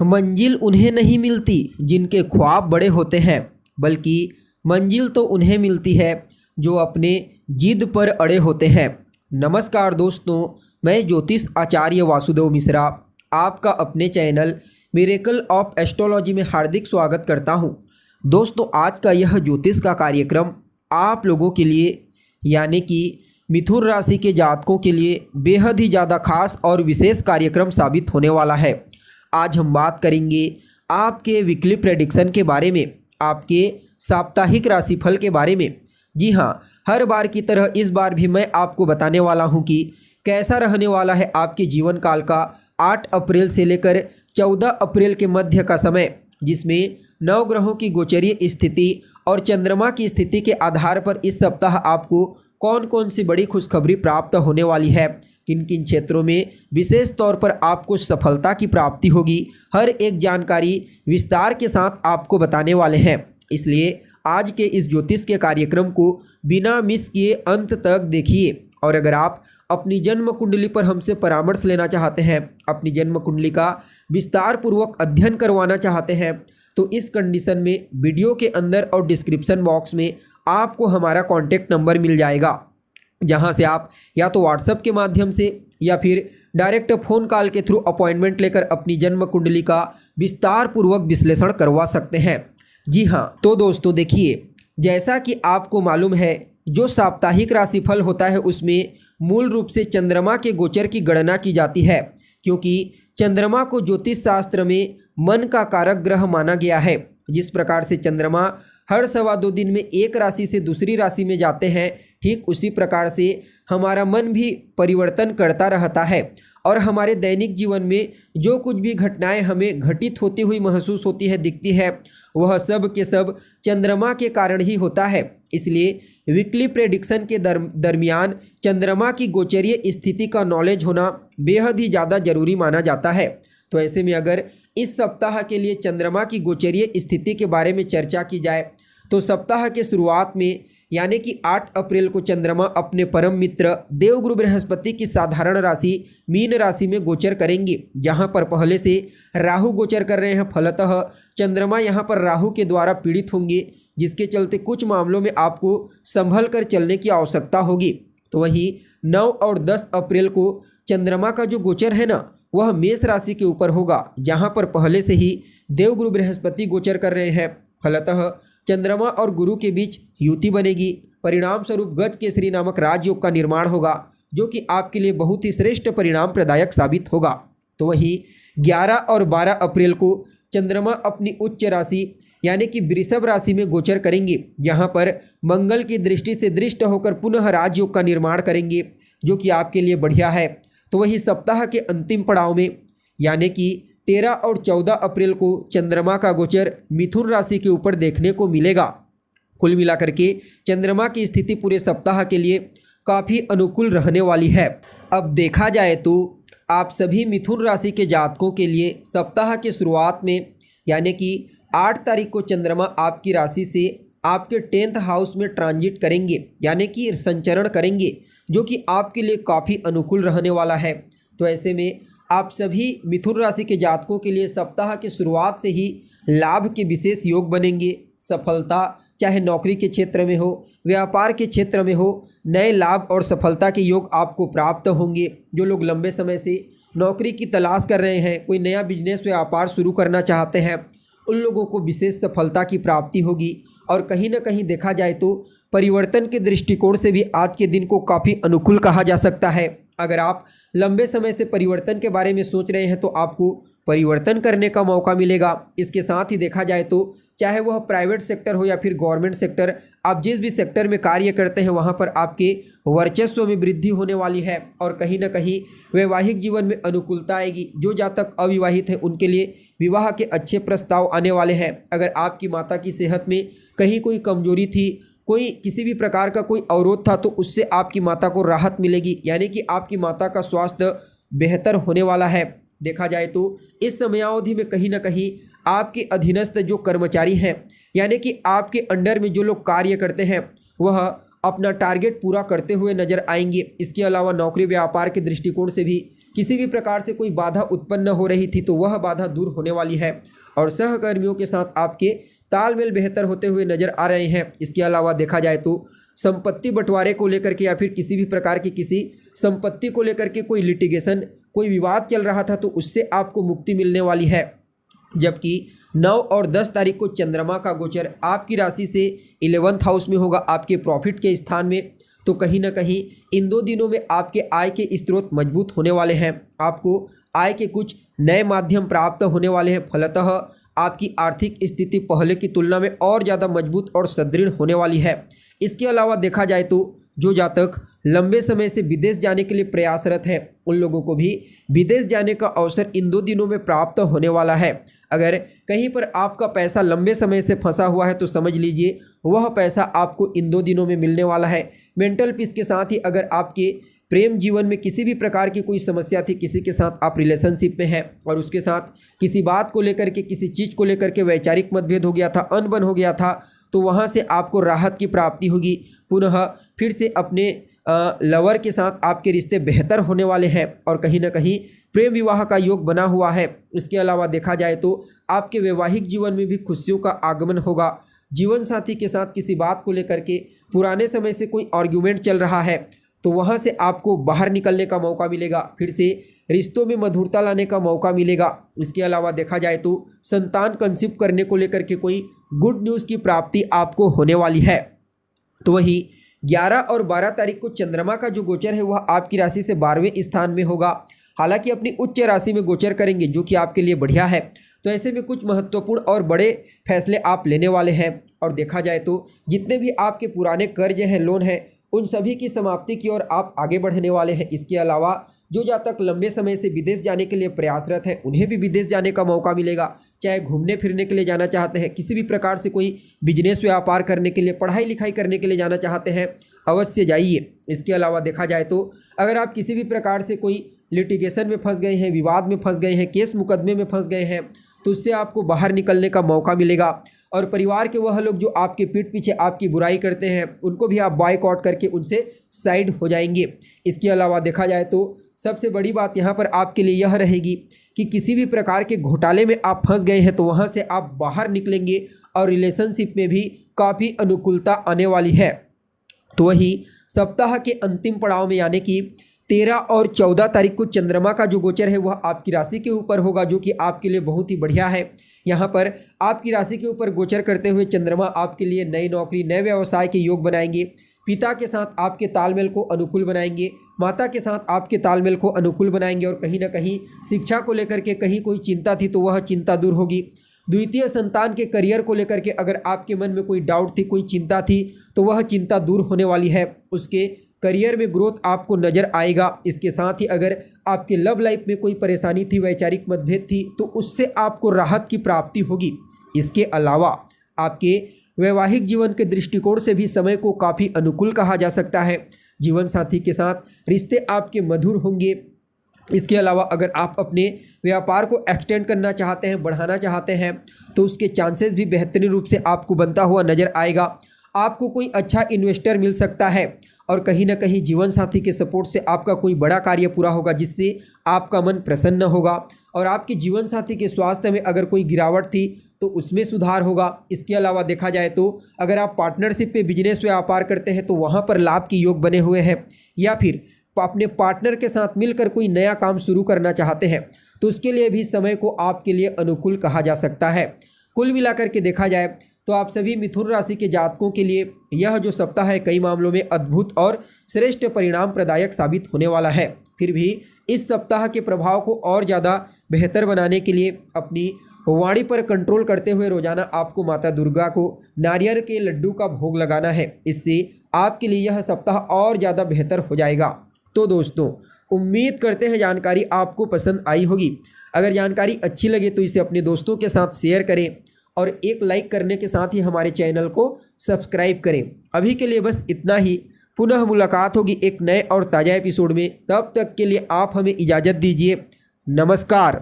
मंजिल उन्हें नहीं मिलती जिनके ख्वाब बड़े होते हैं, बल्कि मंजिल तो उन्हें मिलती है जो अपने जिद पर अड़े होते हैं। नमस्कार दोस्तों, मैं ज्योतिष आचार्य वासुदेव मिश्रा आपका अपने चैनल मिरेकल ऑफ एस्ट्रोलॉजी में हार्दिक स्वागत करता हूं। दोस्तों, आज का यह ज्योतिष का कार्यक्रम आप लोगों के लिए यानी कि मिथुन राशि के जातकों के लिए बेहद ही ज़्यादा खास और विशेष कार्यक्रम साबित होने वाला है। आज हम बात करेंगे आपके वीकली प्रेडिक्शन के बारे में, आपके साप्ताहिक राशिफल के बारे में। जी हाँ, हर बार की तरह इस बार भी मैं आपको बताने वाला हूं कि कैसा रहने वाला है आपके जीवन काल का 8 अप्रैल से लेकर 14 अप्रैल के मध्य का समय, जिसमें नवग्रहों की गोचरीय स्थिति और चंद्रमा की स्थिति के आधार पर इस सप्ताह आपको कौन कौन सी बड़ी खुशखबरी प्राप्त होने वाली है, किन किन क्षेत्रों में विशेष तौर पर आपको सफलता की प्राप्ति होगी, हर एक जानकारी विस्तार के साथ आपको बताने वाले हैं। इसलिए आज के इस ज्योतिष के कार्यक्रम को बिना मिस किए अंत तक देखिए। और अगर आप अपनी जन्म कुंडली पर हमसे परामर्श लेना चाहते हैं, अपनी जन्म कुंडली का विस्तार पूर्वक अध्ययन करवाना चाहते हैं, तो इस कंडीशन में वीडियो के अंदर और डिस्क्रिप्शन बॉक्स में आपको हमारा कॉन्टैक्ट नंबर मिल जाएगा, जहां से आप या तो व्हाट्सएप के माध्यम से या फिर डायरेक्ट फ़ोन कॉल के थ्रू अपॉइंटमेंट लेकर अपनी जन्म कुंडली का विस्तार पूर्वक विश्लेषण करवा सकते हैं। जी हाँ, तो दोस्तों देखिए, जैसा कि आपको मालूम है, जो साप्ताहिक राशिफल होता है उसमें मूल रूप से चंद्रमा के गोचर की गणना की जाती है, क्योंकि चंद्रमा को ज्योतिष शास्त्र में मन का कारक ग्रह माना गया है। जिस प्रकार से चंद्रमा हर 2.25 दिन में एक राशि से दूसरी राशि में जाते हैं, ठीक उसी प्रकार से हमारा मन भी परिवर्तन करता रहता है और हमारे दैनिक जीवन में जो कुछ भी घटनाएं हमें घटित होती हुई महसूस होती है, दिखती है, वह सब के सब चंद्रमा के कारण ही होता है। इसलिए वीकली प्रेडिक्शन के दरमियान चंद्रमा की गोचरीय स्थिति का नॉलेज होना बेहद ही ज़्यादा जरूरी माना जाता है। तो ऐसे में अगर इस सप्ताह के लिए चंद्रमा की गोचरीय स्थिति के बारे में चर्चा की जाए, तो सप्ताह के शुरुआत में यानी कि 8 अप्रैल को चंद्रमा अपने परम मित्र देवगुरु बृहस्पति की साधारण राशि मीन राशि में गोचर करेंगे, जहां पर पहले से राहु गोचर कर रहे हैं। फलतः चंद्रमा यहां पर राहु के द्वारा पीड़ित होंगे, जिसके चलते कुछ मामलों में आपको संभल कर चलने की आवश्यकता होगी। तो वहीं 9 और 10 अप्रैल को चंद्रमा का जो गोचर है ना, वह मेष राशि के ऊपर होगा, जहां पर पहले से ही देवगुरु बृहस्पति गोचर कर रहे हैं। फलतः चंद्रमा और गुरु के बीच युति बनेगी। परिणाम स्वरूप गज केसरी नामक राजयोग का निर्माण होगा, जो कि आपके लिए बहुत ही श्रेष्ठ परिणाम प्रदायक साबित होगा। तो वहीं 11 और 12 अप्रैल को चंद्रमा अपनी उच्च राशि यानी कि वृषभ राशि में गोचर करेंगे, जहां पर मंगल की दृष्टि से दृष्ट होकर पुनः राजयोग का निर्माण करेंगे, जो कि आपके लिए बढ़िया है। तो वही सप्ताह के अंतिम पड़ाव में यानी कि 13 और 14 अप्रैल को चंद्रमा का गोचर मिथुन राशि के ऊपर देखने को मिलेगा। कुल मिलाकर के चंद्रमा की स्थिति पूरे सप्ताह के लिए काफ़ी अनुकूल रहने वाली है। अब देखा जाए तो आप सभी मिथुन राशि के जातकों के लिए सप्ताह के शुरुआत में यानी कि 8 तारीख को चंद्रमा आपकी राशि से आपके 10th हाउस में ट्रांजिट करेंगे, यानी कि संचरण करेंगे, जो कि आपके लिए काफ़ी अनुकूल रहने वाला है। तो ऐसे में आप सभी मिथुन राशि के जातकों के लिए सप्ताह की शुरुआत से ही लाभ के विशेष योग बनेंगे। सफलता चाहे नौकरी के क्षेत्र में हो, व्यापार के क्षेत्र में हो, नए लाभ और सफलता के योग आपको प्राप्त होंगे। जो लोग लंबे समय से नौकरी की तलाश कर रहे हैं, कोई नया बिजनेस व्यापार शुरू करना चाहते हैं, उन लोगों को विशेष सफलता की प्राप्ति होगी। और कहीं ना कहीं देखा जाए तो परिवर्तन के दृष्टिकोण से भी आज के दिन को काफ़ी अनुकूल कहा जा सकता है। अगर आप लंबे समय से परिवर्तन के बारे में सोच रहे हैं, तो आपको परिवर्तन करने का मौका मिलेगा। इसके साथ ही देखा जाए तो चाहे वह प्राइवेट सेक्टर हो या फिर गवर्नमेंट सेक्टर, आप जिस भी सेक्टर में कार्य करते हैं, वहां पर आपके वर्चस्व में वृद्धि होने वाली है और कहीं ना कहीं वैवाहिक जीवन में अनुकूलता आएगी। जो जातक अविवाहित है, उनके लिए विवाह के अच्छे प्रस्ताव आने वाले हैं। अगर आपकी माता की सेहत में कहीं कोई कमजोरी थी, कोई किसी भी प्रकार का कोई अवरोध था, तो उससे आपकी माता को राहत मिलेगी, यानी कि आपकी माता का स्वास्थ्य बेहतर होने वाला है। देखा जाए तो इस समयावधि में कहीं ना कहीं आपके अधीनस्थ जो कर्मचारी हैं, यानी कि आपके अंडर में जो लोग कार्य करते हैं, वह अपना टारगेट पूरा करते हुए नजर आएंगे। इसके अलावा नौकरी व्यापार के दृष्टिकोण से भी किसी भी प्रकार से कोई बाधा उत्पन्न हो रही थी तो वह बाधा दूर होने वाली है और सहकर्मियों के साथ आपके तालमेल बेहतर होते हुए नजर आ रहे हैं। इसके अलावा देखा जाए तो संपत्ति बंटवारे को लेकर के या फिर किसी भी प्रकार की किसी संपत्ति को लेकर के कोई लिटिगेशन, कोई विवाद चल रहा था तो उससे आपको मुक्ति मिलने वाली है। जबकि 9 और 10 तारीख को चंद्रमा का गोचर आपकी राशि से 11th हाउस में होगा, आपके प्रॉफिट के स्थान में। तो कहीं ना कहीं इन 2 दिनों में आपके आय के स्रोत मजबूत होने वाले हैं। आपको आय के कुछ नए माध्यम प्राप्त होने वाले हैं। फलतः आपकी आर्थिक स्थिति पहले की तुलना में और ज़्यादा मजबूत और सुदृढ़ होने वाली है। इसके अलावा देखा जाए तो जो जातक लंबे समय से विदेश जाने के लिए प्रयासरत हैं उन लोगों को भी विदेश जाने का अवसर इन 2 दिनों में प्राप्त होने वाला है। अगर कहीं पर आपका पैसा लंबे समय से फंसा हुआ है तो समझ लीजिए वह पैसा आपको इन 2 दिनों में मिलने वाला है। मेंटल पीस के साथ ही अगर आपके प्रेम जीवन में किसी भी प्रकार की कोई समस्या थी, किसी के साथ आप रिलेशनशिप में हैं और उसके साथ किसी बात को लेकर के, किसी चीज़ को लेकर के वैचारिक मतभेद हो गया था, अनबन हो गया था, तो वहाँ से आपको राहत की प्राप्ति होगी। पुनः फिर से अपने लवर के साथ आपके रिश्ते बेहतर होने वाले हैं और कहीं ना कहीं प्रेम विवाह का योग बना हुआ है। इसके अलावा देखा जाए तो आपके वैवाहिक जीवन में भी खुशियों का आगमन होगा। जीवन साथी के साथ किसी बात को लेकर के पुराने समय से कोई आर्ग्यूमेंट चल रहा है तो वहाँ से आपको बाहर निकलने का मौका मिलेगा, फिर से रिश्तों में मधुरता लाने का मौका मिलेगा। इसके अलावा देखा जाए तो संतान कंसीव करने को लेकर के कोई गुड न्यूज़ की प्राप्ति आपको होने वाली है। तो वही 11 और 12 तारीख को चंद्रमा का जो गोचर है वह आपकी राशि से 12वें स्थान में होगा। हालांकि अपनी उच्च राशि में गोचर करेंगे जो कि आपके लिए बढ़िया है। तो ऐसे में कुछ महत्वपूर्ण और बड़े फैसले आप लेने वाले हैं और देखा जाए तो जितने भी आपके पुराने कर्ज हैं, लोन हैं, उन सभी की समाप्ति की ओर आप आगे बढ़ने वाले हैं। इसके अलावा जो जातक लंबे समय से विदेश जाने के लिए प्रयासरत हैं उन्हें भी विदेश जाने का मौका मिलेगा। चाहे घूमने फिरने के लिए जाना चाहते हैं, किसी भी प्रकार से कोई बिजनेस व्यापार करने के लिए, पढ़ाई लिखाई करने के लिए जाना चाहते हैं, अवश्य जाइए। इसके अलावा देखा जाए तो अगर आप किसी भी प्रकार से कोई लिटिगेशन में फंस गए हैं, विवाद में फंस गए हैं, केस मुकदमे में फंस गए हैं तो उससे आपको बाहर निकलने का मौका मिलेगा। और परिवार के वह लोग जो आपके पीठ पीछे आपकी बुराई करते हैं उनको भी आप बॉयकॉट करके उनसे साइड हो जाएंगे। इसके अलावा देखा जाए तो सबसे बड़ी बात यहाँ पर आपके लिए यह रहेगी कि किसी भी प्रकार के घोटाले में आप फंस गए हैं तो वहाँ से आप बाहर निकलेंगे और रिलेशनशिप में भी काफ़ी अनुकूलता आने वाली है। तो वही सप्ताह के अंतिम पड़ाव में यानी कि 13 और 14 तारीख को चंद्रमा का जो गोचर है वह आपकी राशि के ऊपर होगा जो कि आपके लिए बहुत ही बढ़िया है। यहाँ पर आपकी राशि के ऊपर गोचर करते हुए चंद्रमा आपके लिए नई नौकरी, नए व्यवसाय के योग बनाएंगे। पिता के साथ आपके तालमेल को अनुकूल बनाएंगे, माता के साथ आपके तालमेल को अनुकूल बनाएंगे और कहीं ना कहीं शिक्षा को लेकर के कहीं कोई चिंता थी तो वह चिंता दूर होगी। द्वितीय संतान के करियर को लेकर के अगर आपके मन में कोई डाउट थी, कोई चिंता थी तो वह चिंता दूर होने वाली है। उसके करियर में ग्रोथ आपको नज़र आएगा। इसके साथ ही अगर आपके लव लाइफ में कोई परेशानी थी, वैचारिक मतभेद थी तो उससे आपको राहत की प्राप्ति होगी। इसके अलावा आपके वैवाहिक जीवन के दृष्टिकोण से भी समय को काफ़ी अनुकूल कहा जा सकता है। जीवन साथी के साथ रिश्ते आपके मधुर होंगे। इसके अलावा अगर आप अपने व्यापार को एक्सटेंड करना चाहते हैं, बढ़ाना चाहते हैं तो उसके चांसेस भी बेहतरीन रूप से आपको बनता हुआ नज़र आएगा। आपको कोई अच्छा इन्वेस्टर मिल सकता है और कहीं ना कहीं जीवन साथी के सपोर्ट से आपका कोई बड़ा कार्य पूरा होगा जिससे आपका मन प्रसन्न होगा। और आपके जीवन साथी के स्वास्थ्य में अगर कोई गिरावट थी तो उसमें सुधार होगा। इसके अलावा देखा जाए तो अगर आप पार्टनरशिप पे बिजनेस व्यापार करते हैं तो वहाँ पर लाभ के योग बने हुए हैं, या फिर अपने पार्टनर के साथ मिलकर कोई नया काम शुरू करना चाहते हैं तो उसके लिए भी समय को आपके लिए अनुकूल कहा जा सकता है। कुल मिलाकर के देखा जाए तो आप सभी मिथुन राशि के जातकों के लिए यह जो सप्ताह है कई मामलों में अद्भुत और श्रेष्ठ परिणाम प्रदायक साबित होने वाला है। फिर भी इस सप्ताह के प्रभाव को और ज़्यादा बेहतर बनाने के लिए अपनी वाणी पर कंट्रोल करते हुए रोजाना आपको माता दुर्गा को नारियल के लड्डू का भोग लगाना है। इससे आपके लिए यह सप्ताह और ज़्यादा बेहतर हो जाएगा। तो दोस्तों, उम्मीद करते हैं जानकारी आपको पसंद आई होगी। अगर जानकारी अच्छी लगे तो इसे अपने दोस्तों के साथ शेयर करें और एक लाइक करने के साथ ही हमारे चैनल को सब्सक्राइब करें। अभी के लिए बस इतना ही। पुनः मुलाकात होगी एक नए और ताज़ा एपिसोड में। तब तक के लिए आप हमें इजाज़त दीजिए। नमस्कार।